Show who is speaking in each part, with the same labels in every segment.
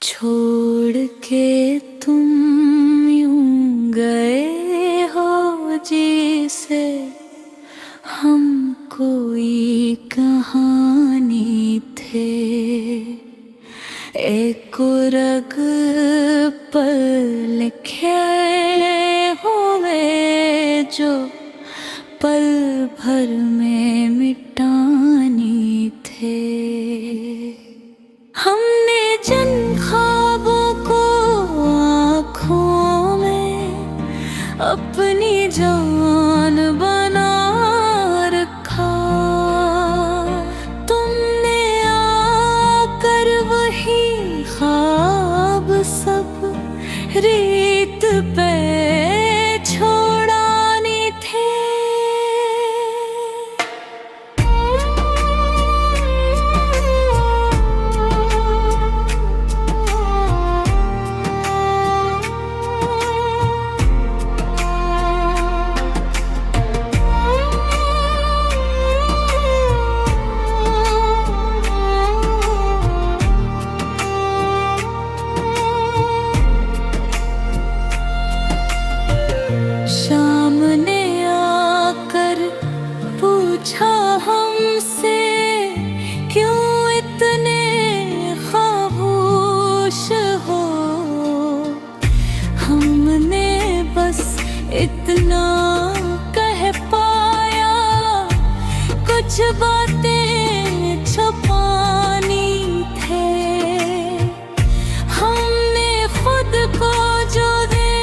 Speaker 1: छोड़ के तुम यूं गए हो जैसे हम कोई कहानी थे। एक रग पर लिखे हुए जो पल भर में मिटानी थे। हमने जिन ख्वाबों को आँखों में अपनी जान बना रखा, तुमने आकर वही ख्वाब सब रेत पे छोड़ानी थे। शाम ने आकर पूछा हमसे, क्यों इतने खामोश हो। हमने बस इतना कह पाया, कुछ बातें छुपानी थे। हमने खुद को जो दे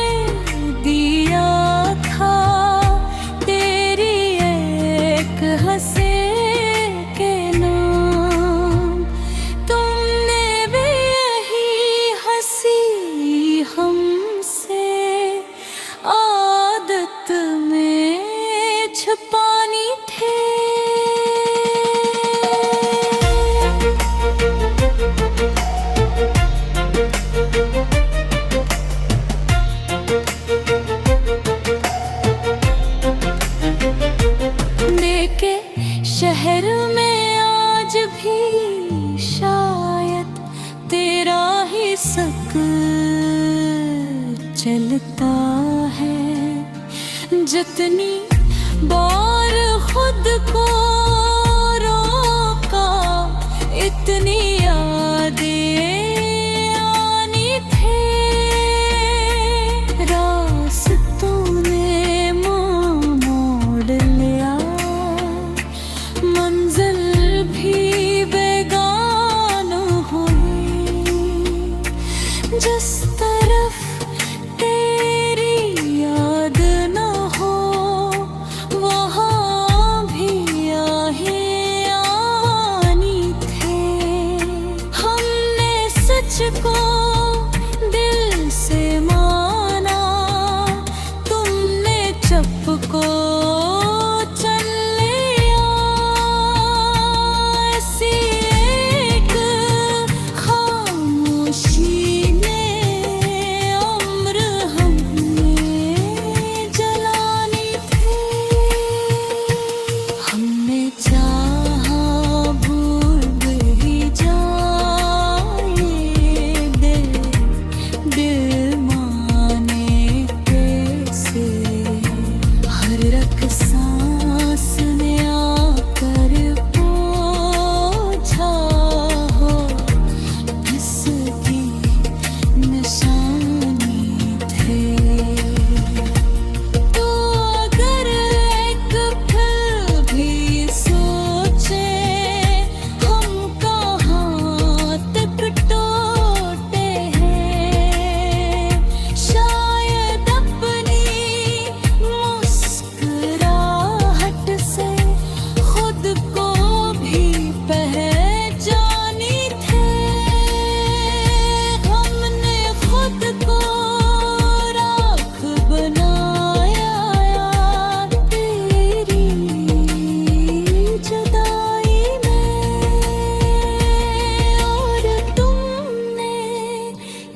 Speaker 1: दिया था, तेरी एक हंसे के नाम। तुमने भी यही हंसी हमसे आदत में छुपानी थे। के शहर में आज भी शायद तेरा ही शक चलता है। जितनी बार खुद को रोका, इतनी यादें आनी थे। रास्तों ने मुँह मोड़ लिया, मंजिल भी बेगान हुई। जिस तरफ तेरी याद न हो, वहाँ भी आहें आनी थे। हमने सच को दिल से माना, तुमने चुप को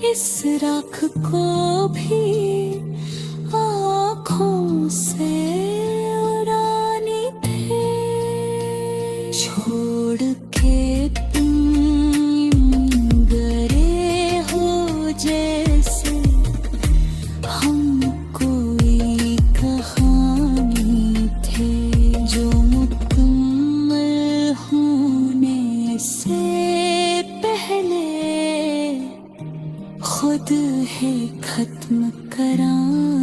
Speaker 1: इस राख को भी आँखों से उड़ानी थे। छोड़ के तुम गए हो से पहले खुद है खत्म कराना।